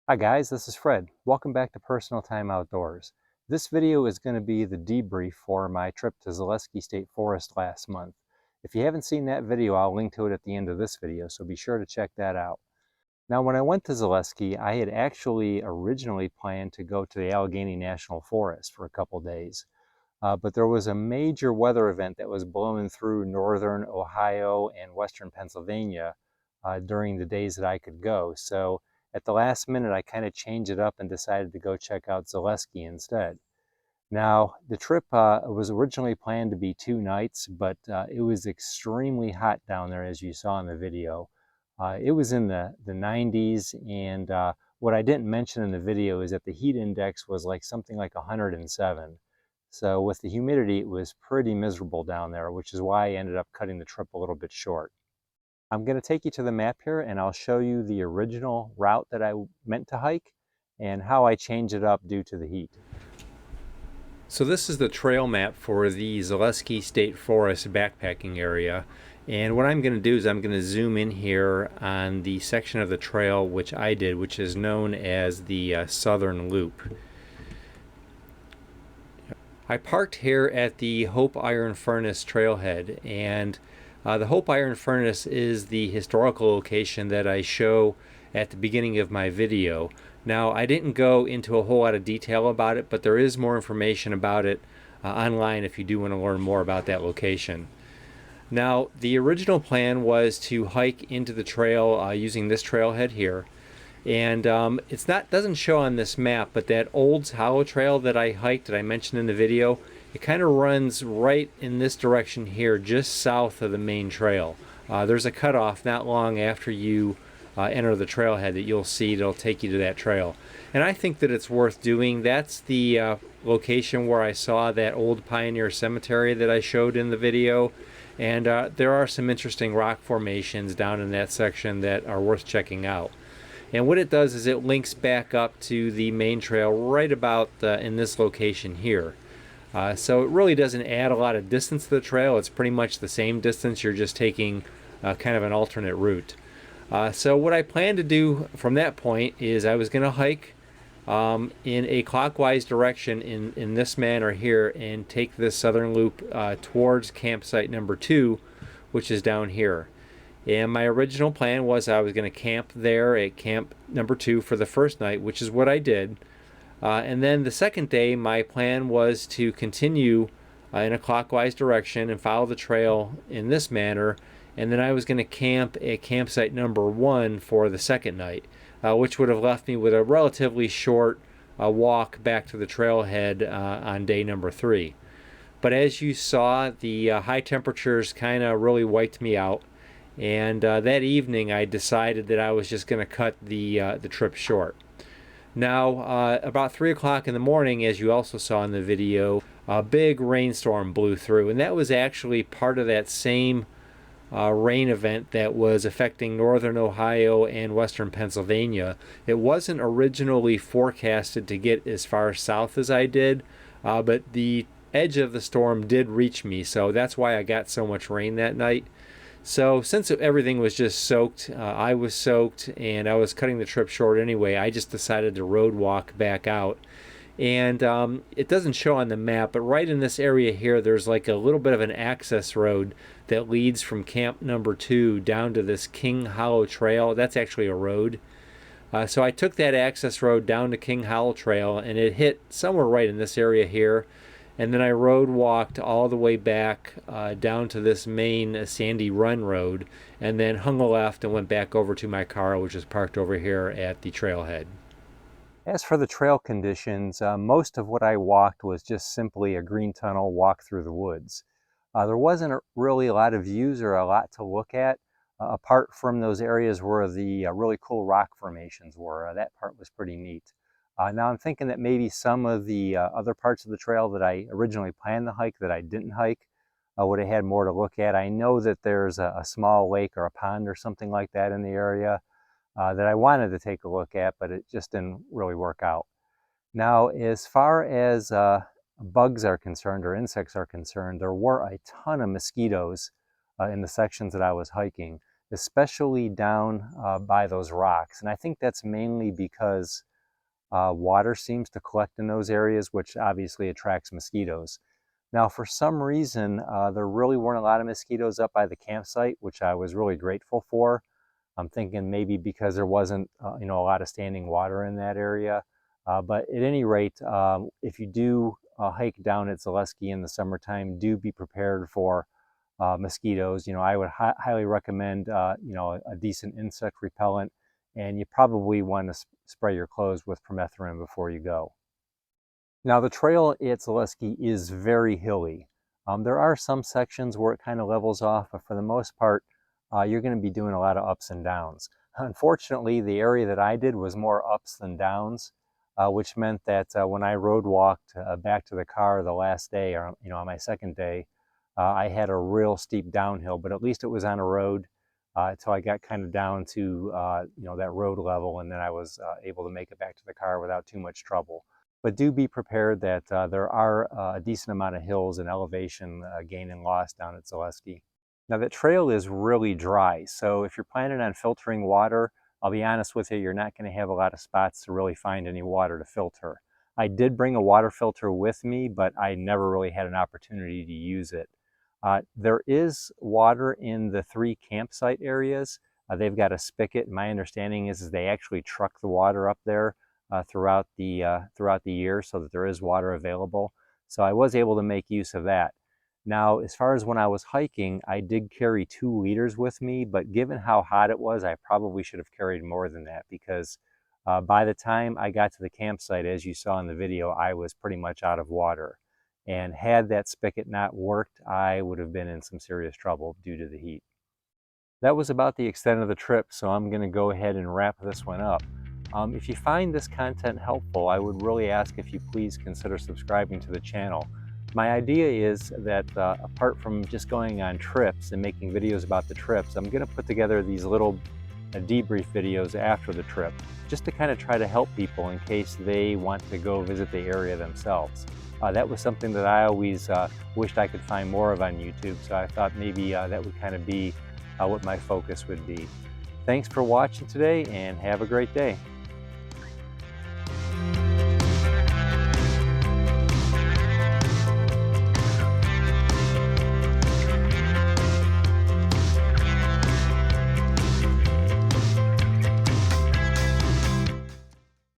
Hi guys, this is Fred. Welcome back to Personal Time Outdoors. This video is going to be the debrief for my trip to Zaleski State Forest last month. If you haven't seen that video, I'll link to it at the end of this video, so be sure to check that out. Now, when I went to Zaleski, I had actually originally planned to go to the Allegheny National Forest for a couple days. But there was a major weather event that was blowing through northern Ohio and western Pennsylvania during the days that I could go. So at the last minute, I kind of changed it up and decided to go check out Zaleski instead. Now, the trip was originally planned to be 2 nights, but it was extremely hot down there, as you saw in the video. It was in the 90s, and what I didn't mention in the video is that the heat index was like something like 107. So with the humidity, it was pretty miserable down there, which is why I ended up cutting the trip a little bit short. I'm going to take you to the map here, and I'll show you the original route that I meant to hike and how I changed it up due to the heat. So this is the trail map for the Zaleski State Forest backpacking area. And what I'm going to do is I'm going to zoom in here on the section of the trail which I did, which is known as the Southern Loop. I parked here at the Hope Iron Furnace trailhead, and the Hope Iron Furnace is the historical location that I show at the beginning of my video. Now, I didn't go into a whole lot of detail about it, but there is more information about it online if you do want to learn more about that location. Now, the original plan was to hike into the trail using this trailhead here. And it's not doesn't show on this map, but that Olds Hollow Trail that I hiked, that I mentioned in the video, it kind of runs right in this direction here, just south of the main trail. There's a cutoff not long after you enter the trailhead that you'll see that'll take you to that trail. And I think that it's worth doing. That's the location where I saw that old Pioneer Cemetery that I showed in the video. And there are some interesting rock formations down in that section that are worth checking out. And what it does is it links back up to the main trail right about in this location here. So it really doesn't add a lot of distance to the trail. It's pretty much the same distance. You're just taking kind of an alternate route. So what I plan to do from that point is I was going to hike in a clockwise direction in this manner here and take this southern loop towards campsite number 2, which is down here. And my original plan was I was going to camp there at camp number 2 for the first night, which is what I did. And then the second day, my plan was to continue in a clockwise direction and follow the trail in this manner. And then I was going to camp at campsite number 1 for the second night, which would have left me with a relatively short walk back to the trailhead on day number 3. But as you saw, the high temperatures kind of really wiped me out. And that evening I decided that I was just going to cut the trip short. Now, about 3 o'clock in the morning, as you also saw in the video, a big rainstorm blew through, and that was actually part of that same rain event that was affecting northern Ohio and western Pennsylvania. It wasn't originally forecasted to get as far south as I did, but the edge of the storm did reach me, so that's why I got so much rain that night. So since everything was just soaked, I was soaked, and I was cutting the trip short anyway, I just decided to road walk back out. And it doesn't show on the map, but right in this area here, there's like a little bit of an access road that leads from camp number 2 down to this King Hollow Trail. That's actually a road. So I took that access road down to King Hollow Trail, and it hit somewhere right in this area here. And then I road walked all the way back down to this main Sandy Run road, and then hung a left and went back over to my car, which is parked over here at the trailhead. As for the trail conditions, most of what I walked was just simply a green tunnel walk through the woods. There wasn't really a lot of views or a lot to look at, apart from those areas where the really cool rock formations were. That part was pretty neat. Now I'm thinking that maybe some of the other parts of the trail that I originally planned to hike that I didn't hike would have had more to look at. I know that there's a small lake or a pond or something like that in the area that I wanted to take a look at, but it just didn't really work out. Now, as far as bugs are concerned or insects are concerned, there were a ton of mosquitoes in the sections that I was hiking. especially down by those rocks. And I think that's mainly because water seems to collect in those areas, which obviously attracts mosquitoes. Now, for some reason, there really weren't a lot of mosquitoes up by the campsite, which I was really grateful for. I'm thinking maybe because there wasn't, a lot of standing water in that area. But at any rate, if you do hike down at Zaleski in the summertime, do be prepared for mosquitoes. I would highly recommend, a decent insect repellent, and you probably want to spray your clothes with permethrin before you go. Now, the trail at Zaleski is very hilly. There are some sections where it kind of levels off, but for the most part, you're going to be doing a lot of ups and downs. Unfortunately, the area that I did was more ups than downs, which meant that when I road walked back to the car the last day, or on my second day, I had a real steep downhill, but at least it was on a road until I got kind of down to that road level, and then I was able to make it back to the car without too much trouble. But do be prepared that there are a decent amount of hills and elevation gain and loss down at Zaleski. Now, the trail is really dry, so if you're planning on filtering water, I'll be honest with you, you're not going to have a lot of spots to really find any water to filter. I did bring a water filter with me, but I never really had an opportunity to use it. There is water in the 3 campsite areas. They've got a spigot. My understanding is they actually truck the water up there throughout the year, so that there is water available. So I was able to make use of that. Now, as far as when I was hiking, I did carry 2 liters with me, but given how hot it was, I probably should have carried more than that, because by the time I got to the campsite, as you saw in the video, I was pretty much out of water. And had that spigot not worked, I would have been in some serious trouble due to the heat. That was about the extent of the trip, so I'm going to go ahead and wrap this one up. If you find this content helpful, I would really ask if you please consider subscribing to the channel. My idea is that apart from just going on trips and making videos about the trips, I'm going to put together these little debrief videos after the trip, just to kind of try to help people in case they want to go visit the area themselves. That was something that I always wished I could find more of on YouTube, so I thought maybe that would kind of be what my focus would be. Thanks for watching today, and have a great day.